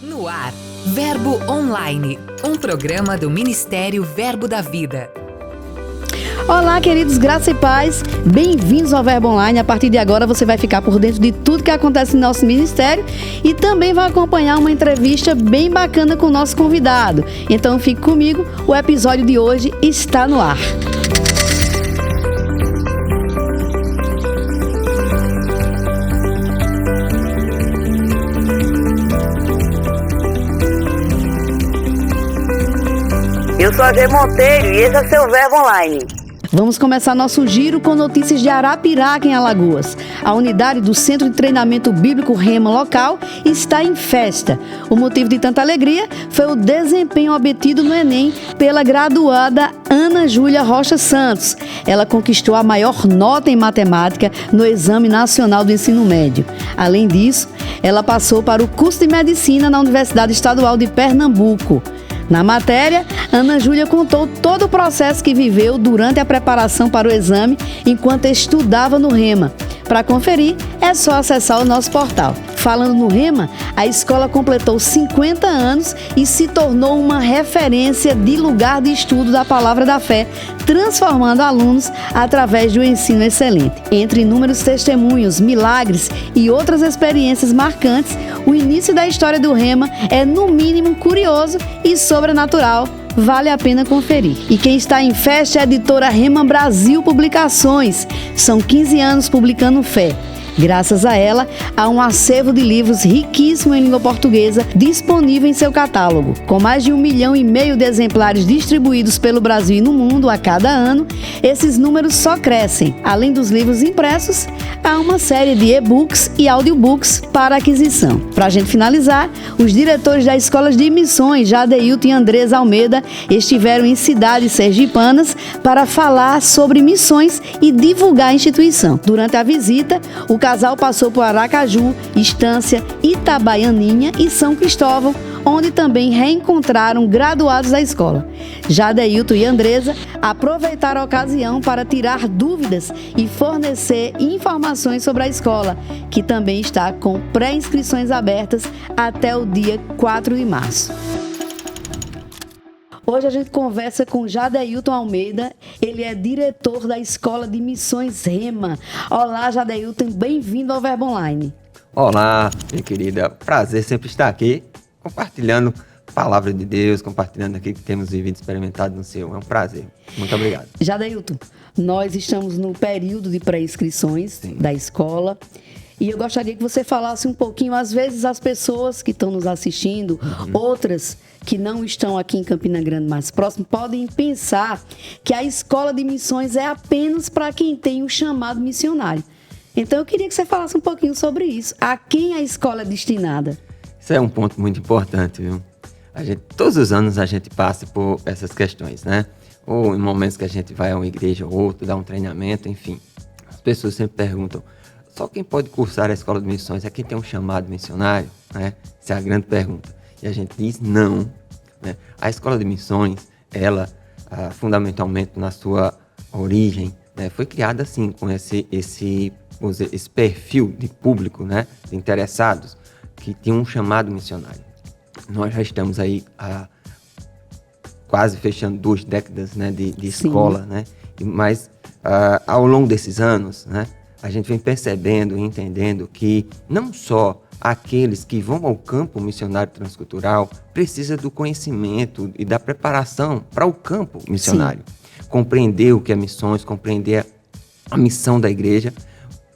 No ar, Verbo Online, um programa do Ministério Verbo da Vida. Olá, queridos, graça e paz, bem-vindos ao Verbo Online. A partir de agora você vai ficar por dentro de tudo que acontece no nosso ministério e também vai acompanhar uma entrevista bem bacana com o nosso convidado. Então fique comigo, o episódio de hoje está no ar. Eu sou a Gê Monteiro e esse é seu Verbo Online. Vamos começar nosso giro com notícias de Arapiraca, em Alagoas. A unidade do Centro de Treinamento Bíblico Rema local está em festa. O motivo de tanta alegria foi o desempenho obtido no Enem pela graduada Ana Júlia Rocha Santos. Ela conquistou a maior nota em matemática no Exame Nacional do Ensino Médio. Além disso, ela passou para o curso de Medicina na Universidade Estadual de Pernambuco. Na matéria, Ana Júlia contou todo o processo que viveu durante a preparação para o exame enquanto estudava no Rema. Para conferir, é só acessar o nosso portal. Falando no Rema, a escola completou 50 anos e se tornou uma referência de lugar de estudo da Palavra da Fé, transformando alunos através de um ensino excelente. Entre inúmeros testemunhos, milagres e outras experiências marcantes, o início da história do Rema é, no mínimo, curioso e sobrenatural. Vale a pena conferir. E quem está em festa é a editora Rema Brasil Publicações. São 15 anos publicando fé. Graças a ela, há um acervo de livros riquíssimo em língua portuguesa disponível em seu catálogo. Com mais de 1,5 milhão de exemplares distribuídos pelo Brasil e no mundo a cada ano, esses números só crescem. Além dos livros impressos, há uma série de e-books e audiobooks para aquisição. Para a gente finalizar, os diretores das escolas de missões, Jadeilton e Andresa Almeida, estiveram em cidades sergipanas para falar sobre missões e divulgar a instituição. Durante a visita, o casal passou por Aracaju, Estância, Itabaianinha e São Cristóvão, onde também reencontraram graduados da escola. Jadeilton e Andresa aproveitaram a ocasião para tirar dúvidas e fornecer informações sobre a escola, que também está com pré-inscrições abertas até o dia 4 de março. Hoje a gente conversa com Jadeilton Almeida, ele é diretor da Escola de Missões Rema. Olá, Jadeilton, bem-vindo ao Verbo Online. Olá, minha querida, prazer sempre estar aqui, compartilhando a palavra de Deus, compartilhando aqui que temos vivido e experimentado no seu. É um prazer, muito obrigado. Jadeilton, nós estamos no período de pré-inscrições da escola. E eu gostaria que você falasse um pouquinho, às vezes as pessoas que estão nos assistindo, outras que não estão aqui em Campina Grande mais próximo, podem pensar que a escola de missões é apenas para quem tem um chamado missionário. Então eu queria que você falasse um pouquinho sobre isso. A quem a escola é destinada? Isso é um ponto muito importante, viu? Todos os anos a gente passa por essas questões, né? Ou em momentos que a gente vai a uma igreja ou outra, dá um treinamento, enfim. As pessoas sempre perguntam, só quem pode cursar a escola de missões é quem tem um chamado missionário, né? Essa é a grande pergunta. E a gente diz não, né? A escola de missões, ela, fundamentalmente na sua origem, né, foi criada assim, com esse perfil de público, né, de interessados, que tinha um chamado missionário. Nós já estamos aí quase fechando 2 décadas, né, de escola, né? Mas ao longo desses anos, né, a gente vem percebendo e entendendo que não só aqueles que vão ao campo missionário transcultural precisam do conhecimento e da preparação para o campo missionário. Sim. Compreender o que é missões, compreender a missão da igreja,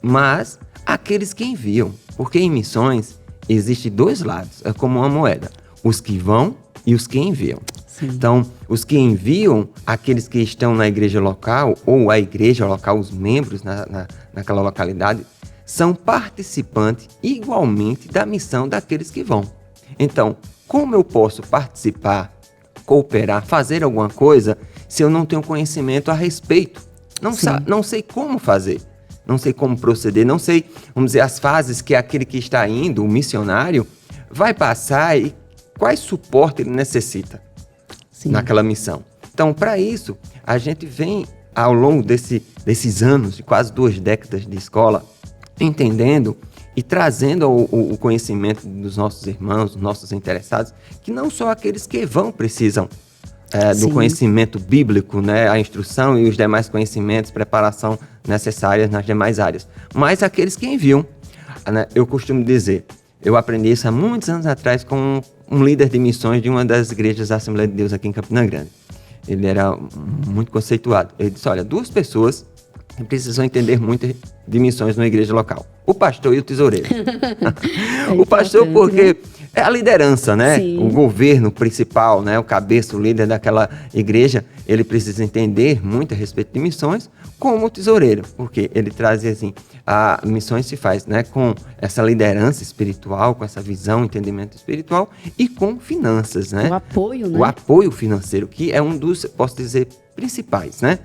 mas aqueles que enviam. Porque em missões existem 2 lados, é como uma moeda, os que vão e os que enviam. Sim. Então, os que enviam, aqueles que estão na igreja local, ou a igreja local, os membros naquela localidade, são participantes igualmente da missão daqueles que vão. Então, como eu posso participar, cooperar, fazer alguma coisa, se eu não tenho conhecimento a respeito? Não sei como fazer, não sei como proceder, não sei, vamos dizer, as fases que aquele que está indo, o missionário, vai passar e quais suporte ele necessita. Sim. Naquela missão. Então, para isso, a gente vem, ao longo desses anos, de quase 2 décadas de escola, entendendo e trazendo o conhecimento dos nossos irmãos, dos nossos interessados, que não só aqueles que vão precisam do conhecimento bíblico, né, a instrução e os demais conhecimentos, preparação necessárias nas demais áreas, mas aqueles que enviam. Né, eu costumo dizer, eu aprendi isso há muitos anos atrás com um líder de missões de uma das igrejas da Assembleia de Deus aqui em Campina Grande. Ele era muito conceituado. Ele disse, olha, 2 pessoas que precisam entender muito de missões na igreja local. O pastor e o tesoureiro. O pastor porque é a liderança, né? Sim. O governo principal, né? O cabeça, o líder daquela igreja, ele precisa entender muito a respeito de missões, como o tesoureiro, porque ele traz assim, a missões se faz, né, com essa liderança espiritual, com essa visão, entendimento espiritual e com finanças, né? O apoio, né? O apoio financeiro, que é um dos, posso dizer, principais, né?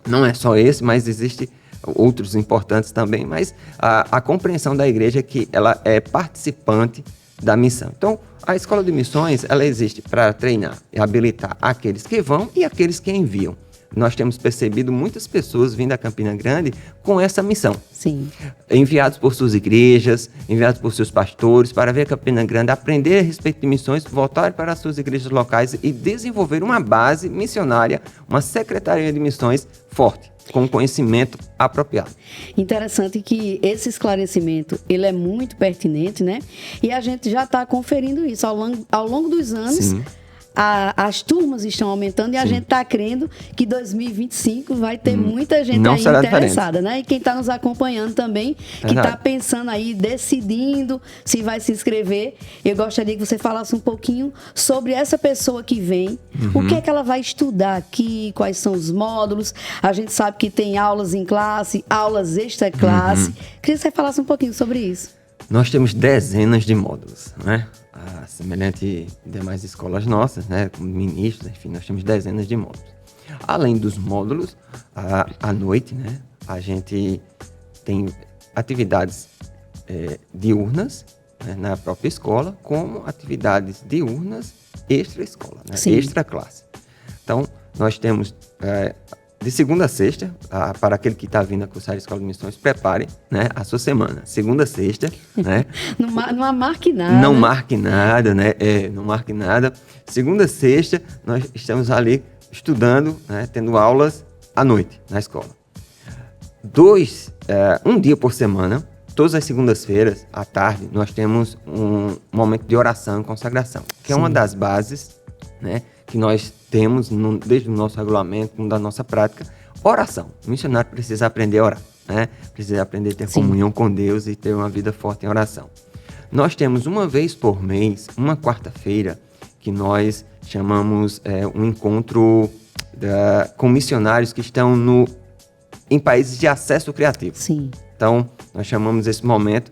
Não é só esse, mas existe outros importantes também, mas a compreensão da igreja é que ela é participante da missão. Então, a escola de missões, ela existe para treinar e habilitar aqueles que vão e aqueles que enviam. Nós temos percebido muitas pessoas vindo a Campina Grande com essa missão. Sim. Enviados por suas igrejas, enviados por seus pastores, para ver a Campina Grande, aprender a respeito de missões, voltar para as suas igrejas locais e desenvolver uma base missionária, uma secretaria de missões forte, com conhecimento apropriado. Interessante que esse esclarecimento, ele é muito pertinente, né? E a gente já está conferindo isso ao longo dos anos. Sim. As turmas estão aumentando e a gente está crendo que 2025 vai ter muita gente não aí será interessada, diferente. né? E quem está nos acompanhando também, que está pensando aí, decidindo se vai se inscrever. Eu gostaria que você falasse um pouquinho sobre essa pessoa que vem, o que é que ela vai estudar aqui, quais são os módulos. A gente sabe que tem aulas em classe, aulas extra classe. Queria que você falasse um pouquinho sobre isso. Nós temos dezenas de módulos, né? Semelhante a demais escolas nossas, né? Como ministros, enfim, nós temos dezenas de módulos. Além dos módulos, à noite, né? A gente tem atividades diurnas, né? Na própria escola, como atividades diurnas extra-escola, né? Extra-classe. Então, nós temos de segunda a sexta, para aquele que está vindo a cursar a Escola de Missões, prepare, né, a sua semana. Segunda a sexta, né? Não marque nada. Não marque nada, né? Não marque nada. Segunda a sexta, nós estamos ali estudando, né, tendo aulas à noite na escola. Um dia por semana, todas as segundas-feiras, à tarde, nós temos um momento de oração e consagração, que é uma das bases, né, que nós temos desde o nosso regulamento, da nossa prática. Oração. O missionário precisa aprender a orar, né? Precisa aprender a ter comunhão com Deus e ter uma vida forte em oração. Nós temos uma vez por mês, uma quarta-feira, que nós chamamos um encontro com missionários que estão em países de acesso criativo. Sim. Então, nós chamamos esse momento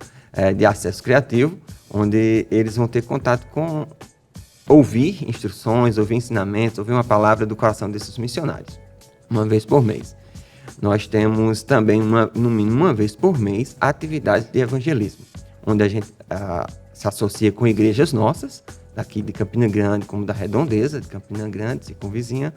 de acesso criativo, onde eles vão ter contato com ouvir instruções, ouvir ensinamentos, ouvir uma palavra do coração desses missionários, uma vez por mês. Nós temos também, no mínimo uma vez por mês, atividades de evangelismo, onde a gente se associa com igrejas nossas, daqui de Campina Grande, como da Redondeza, de Campina Grande, circunvizinha,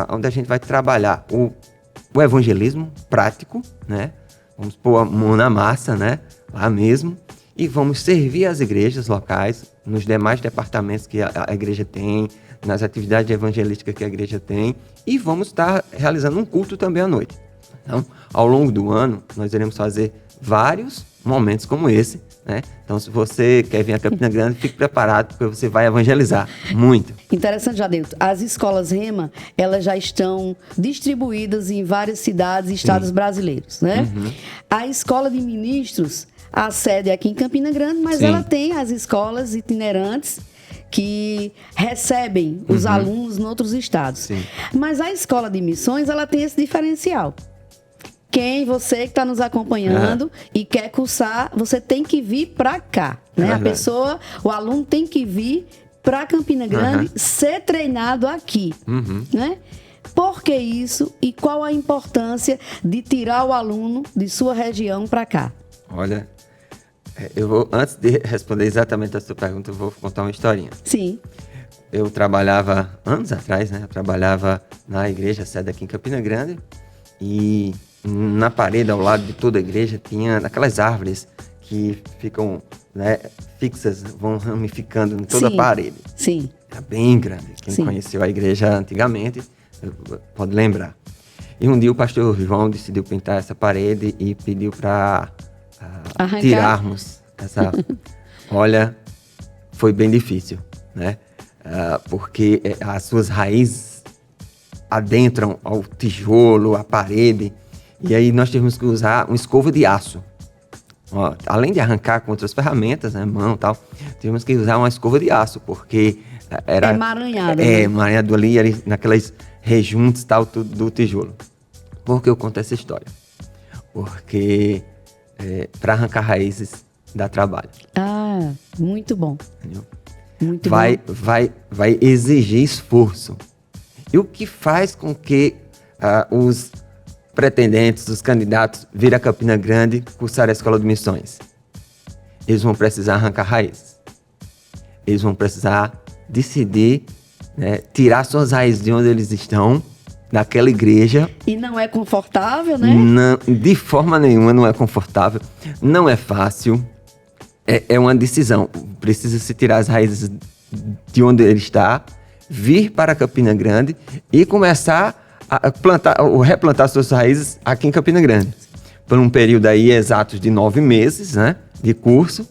onde a gente vai trabalhar o evangelismo prático, né? Vamos pôr a mão na massa, né? Lá mesmo, e vamos servir as igrejas locais, nos demais departamentos que a igreja tem, nas atividades evangelísticas que a igreja tem, e vamos estar realizando um culto também à noite. Então, ao longo do ano, nós iremos fazer vários momentos como esse, né? Então, se você quer vir a Campina Grande, fique preparado, porque você vai evangelizar muito. Interessante, Jadeuto. As escolas Rema, elas já estão distribuídas em várias cidades e estados brasileiros, né? A escola de ministros, a sede é aqui em Campina Grande, mas ela tem as escolas itinerantes que recebem os alunos em outros estados. Sim. Mas a escola de missões, ela tem esse diferencial. Você que está nos acompanhando e quer cursar, você tem que vir para cá, né? O aluno tem que vir para Campina Grande, ser treinado aqui, né? Por que isso e qual a importância de tirar o aluno de sua região para cá? Olha, antes de responder exatamente a sua pergunta, eu vou contar uma historinha. Sim. Eu trabalhava, anos atrás, né? Eu trabalhava na igreja, sede aqui em Campina Grande, e na parede, ao lado de toda a igreja, tinha aquelas árvores que ficam, né, fixas, vão ramificando em toda a parede. Sim. É bem grande. Quem conheceu a igreja antigamente pode lembrar. E um dia o pastor João decidiu pintar essa parede e pediu para tirarmos essa... Olha, foi bem difícil, né? Porque as suas raízes adentram ao tijolo, à parede, e aí nós tivemos que usar uma escova de aço. Ó, além de arrancar com outras ferramentas, né, mão e tal, tivemos que usar uma escova de aço, porque era... emaranhado. Emaranhado ali naquelas rejuntos tal, do tijolo. Por que eu conto essa história? Porque para arrancar raízes dá trabalho. Ah, muito bom. Entendeu? Muito vai, bom. vai exigir esforço. E o que faz com que os pretendentes, os candidatos, virem a Campina Grande cursar a Escola de Missões? Eles vão precisar arrancar raízes. Eles vão precisar decidir, né, tirar suas raízes de onde eles estão, daquela igreja. E não é confortável, né? Não, de forma nenhuma não é confortável. Não é fácil. É uma decisão. Precisa se tirar as raízes de onde ele está, vir para Campina Grande e começar a plantar ou replantar suas raízes aqui em Campina Grande. Por um período aí exato de 9 meses, né, de curso.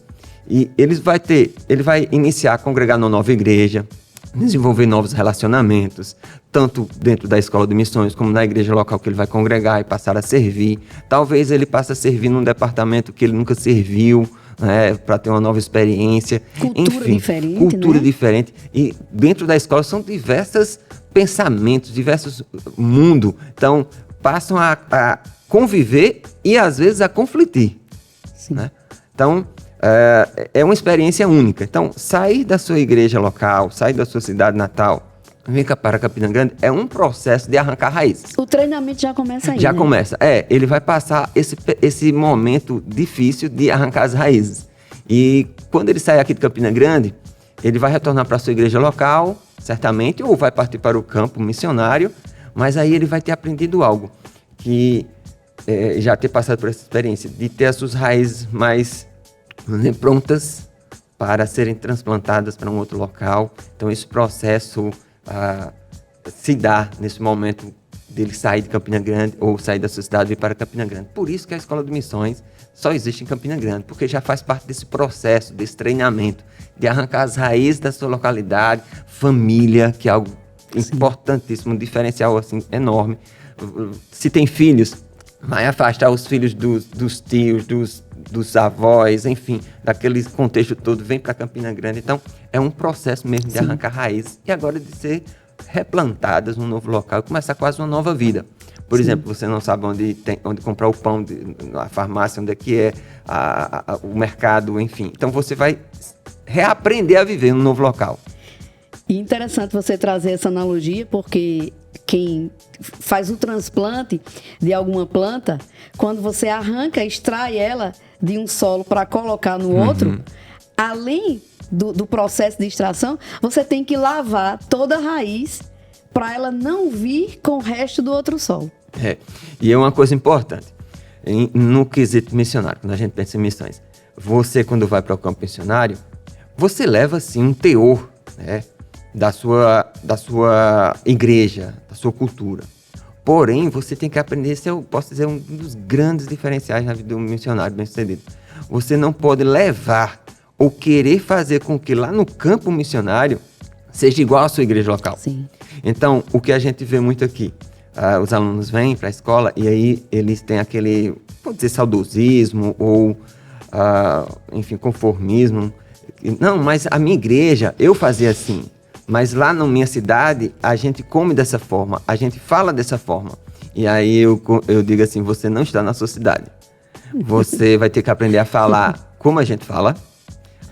E ele vai iniciar a congregar numa nova igreja, desenvolver novos relacionamentos, tanto dentro da escola de missões como na igreja local que ele vai congregar e passar a servir. Talvez ele passe a servir num departamento que ele nunca serviu, né, para ter uma nova experiência. Cultura diferente, cultura né? diferente. E dentro da escola são diversos pensamentos, diversos mundos. Então, passam a conviver e, às vezes, a conflitir. Né? Então, é uma experiência única. Então, sair da sua igreja local, sair da sua cidade natal, vir para Campina Grande, é um processo de arrancar raízes. O treinamento já começa aí, Já né? começa. Ele vai passar esse momento difícil de arrancar as raízes. E quando ele sair aqui de Campina Grande, ele vai retornar para a sua igreja local, certamente, ou vai partir para o campo missionário, mas aí ele vai ter aprendido algo, que já ter passado por essa experiência, de ter as suas raízes mais prontas para serem transplantadas para um outro local. Então esse processo se dá nesse momento dele sair de Campina Grande ou sair da sua cidade e vir para Campina Grande. Por isso que a Escola de Missões só existe em Campina Grande, porque já faz parte desse processo, desse treinamento, de arrancar as raízes da sua localidade, família, que é algo importantíssimo, um diferencial assim, enorme. Se tem filhos, vai afastar os filhos dos tios, dos avós, enfim, daquele contexto todo, vem para Campina Grande. Então, é um processo mesmo de arrancar raízes e agora de ser replantadas num novo local e começar quase uma nova vida. Por exemplo, você não sabe onde comprar o pão, a farmácia, onde é que é o mercado, enfim. Então, você vai reaprender a viver num novo local. E interessante você trazer essa analogia, porque quem faz o transplante de alguma planta, quando você arranca, extrai ela de um solo para colocar no outro, além do processo de extração, você tem que lavar toda a raiz para ela não vir com o resto do outro solo. E é uma coisa importante, no quesito missionário, quando a gente pensa em missões, você quando vai para o campo missionário, você leva assim um teor, né, da sua igreja, da sua cultura. Porém, você tem que aprender, esse eu posso dizer, um dos grandes diferenciais na vida de um missionário bem-sucedido. Você não pode levar ou querer fazer com que lá no campo missionário seja igual à sua igreja local. Sim. Então, o que a gente vê muito aqui, os alunos vêm para a escola e aí eles têm aquele, pode dizer, saudosismo ou, enfim, conformismo. Não, mas a minha igreja, eu fazia assim. Mas lá na minha cidade, a gente come dessa forma, a gente fala dessa forma. E aí eu digo assim, você não está na sua cidade. Você vai ter que aprender a falar como a gente fala,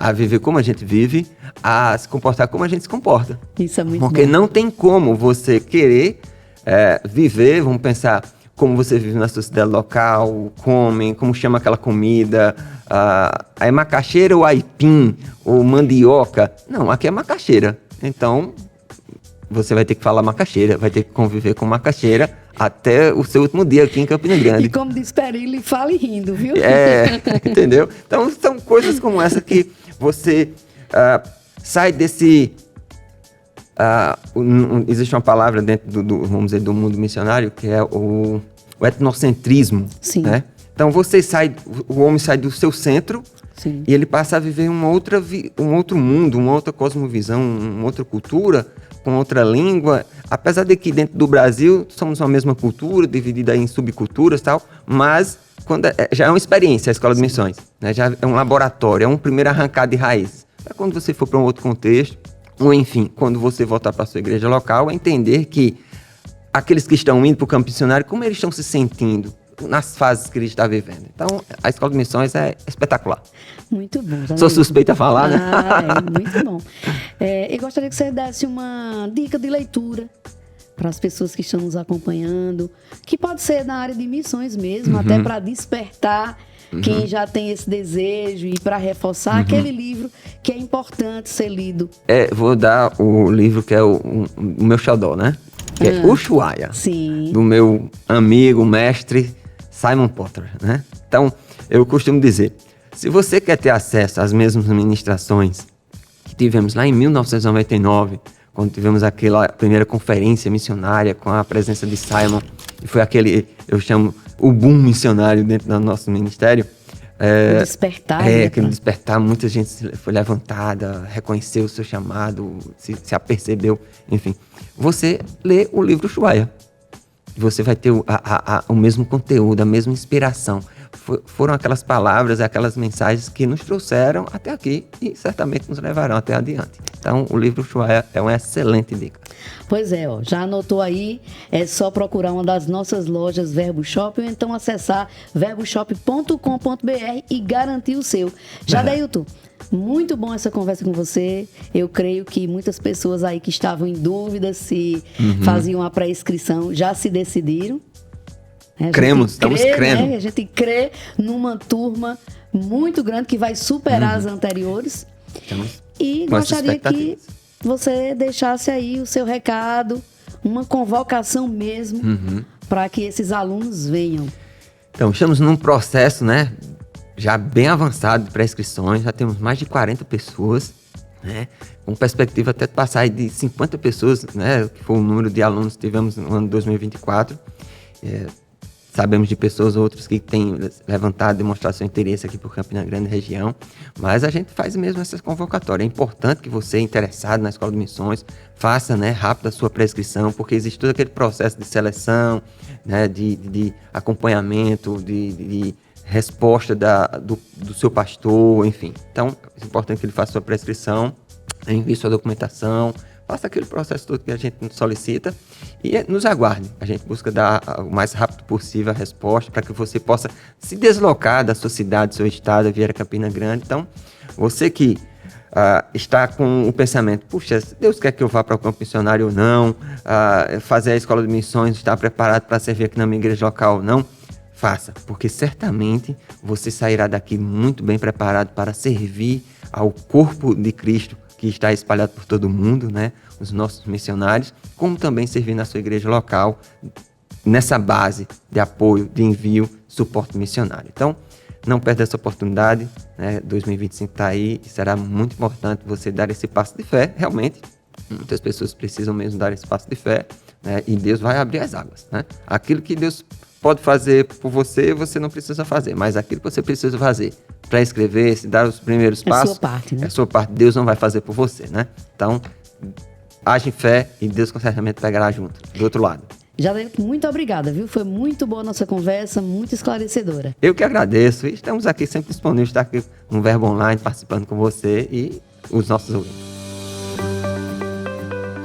a viver como a gente vive, a se comportar como a gente se comporta. Isso é muito Porque bom. não tem como você querer viver, vamos pensar, como você vive na sua cidade local, como chama aquela comida, é macaxeira ou aipim, ou mandioca. Não, aqui é macaxeira. Então, você vai ter que falar macaxeira, vai ter que conviver com macaxeira até o seu último dia aqui em Campina Grande. E como diz Perillo, fale rindo, viu? Entendeu? Então, são coisas como essa que você sai desse... existe uma palavra dentro vamos dizer, do mundo missionário, que é o etnocentrismo. Sim. Né? Então, o homem sai do seu centro. Sim. E ele passa a viver um outro mundo, uma outra cosmovisão, uma outra cultura, com outra língua. Apesar de que dentro do Brasil somos uma mesma cultura, dividida em subculturas e tal, mas já é uma experiência a Escola de Missões, né? Já é um laboratório, é um primeiro arrancado de raízes. É quando você for para um outro contexto, ou enfim, quando você voltar para a sua igreja local, é entender que aqueles que estão indo para o campo missionário, como eles estão se sentindo nas fases que ele está vivendo. Então, a Escola de Missões é espetacular. Muito bom. Sou suspeita a falar, né? Muito bom. Eu gostaria que você desse uma dica de leitura para as pessoas que estão nos acompanhando, que pode ser na área de missões mesmo, até para despertar quem já tem esse desejo e para reforçar aquele livro que é importante ser lido. Vou dar o livro que é o meu xodó, né? Que é Ushuaia, do meu amigo, mestre Simon Potter, né? Então, eu costumo dizer, se você quer ter acesso às mesmas ministrações que tivemos lá em 1999, quando tivemos aquela primeira conferência missionária com a presença de Simon, e foi aquele, eu chamo, o boom missionário dentro do nosso ministério. O despertar. Aquele despertar, muita gente foi levantada, reconheceu o seu chamado, se apercebeu, enfim. Você lê o livro Ushuaia, você vai ter o mesmo conteúdo, a mesma inspiração. Foram aquelas palavras, aquelas mensagens que nos trouxeram até aqui e certamente nos levarão até adiante. Então, o livro Ushuaia é uma excelente dica. Pois é, já anotou aí, é só procurar uma das nossas lojas Verbo Shop ou então acessar verboshop.com.br e garantir o seu. Jadailton, muito bom essa conversa com você. Eu creio que muitas pessoas aí que estavam em dúvida se faziam a pré-inscrição já se decidiram. Estamos crendo. Né? A gente crê numa turma muito grande que vai superar as anteriores. E gostaria que você deixasse aí o seu recado, uma convocação mesmo, para que esses alunos venham. Então, estamos num processo, né, já bem avançado de pré-inscrições, já temos mais de 40 pessoas, né, com perspectiva até de passar de 50 pessoas, né, que foi o número de alunos que tivemos no ano de 2024. Sabemos de pessoas outras que têm levantado, demonstrado seu interesse aqui por Campina Grande região, mas a gente faz mesmo essas convocatórias. É importante que você, interessado na Escola de Missões, faça, né, rápido a sua prescrição, porque existe todo aquele processo de seleção, né, de acompanhamento, de resposta do seu pastor, enfim. Então, é importante que ele faça sua prescrição, envie sua documentação, faça aquele processo todo que a gente solicita e nos aguarde. A gente busca dar o mais rápido possível a resposta para que você possa se deslocar da sua cidade, do seu estado, vier a Campina Grande. Então, você que está com o pensamento, puxa, Deus quer que eu vá para o campo missionário ou não, fazer a Escola de Missões, estar preparado para servir aqui na minha igreja local ou não, faça, porque certamente você sairá daqui muito bem preparado para servir ao corpo de Cristo, que está espalhado por todo mundo, né? Os nossos missionários, como também servir na sua igreja local, nessa base de apoio, de envio, suporte missionário. Então, não perda essa oportunidade, né? 2025 está aí e será muito importante você dar esse passo de fé, realmente. Muitas pessoas precisam mesmo dar esse passo de fé, né? E Deus vai abrir as águas, né? Aquilo que Deus pode fazer por você, você não precisa fazer, mas aquilo que você precisa fazer para inscrever-se, dar os primeiros passos, sua parte, né? É sua parte, Deus não vai fazer por você, né? Então, age em fé e Deus certamente pegará junto, do outro lado. Jadailton, muito obrigada, viu? Foi muito boa a nossa conversa, muito esclarecedora. Eu que agradeço e estamos aqui sempre disponíveis, estar aqui no Verbo Online, participando com você e os nossos ouvintes.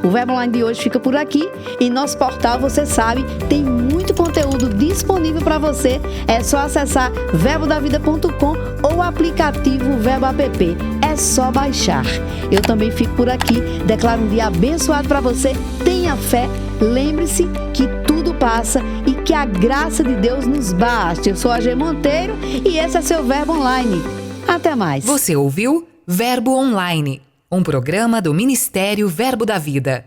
O Verbo Online de hoje fica por aqui e nosso portal, você sabe, tem muito conteúdo disponível para você. É só acessar verbodavida.com ou o aplicativo Verbo App. É só baixar. Eu também fico por aqui. Declaro um dia abençoado para você. Tenha fé. Lembre-se que tudo passa e que a graça de Deus nos basta. Eu sou a G Monteiro e esse é seu Verbo Online. Até mais. Você ouviu Verbo Online, um programa do Ministério Verbo da Vida.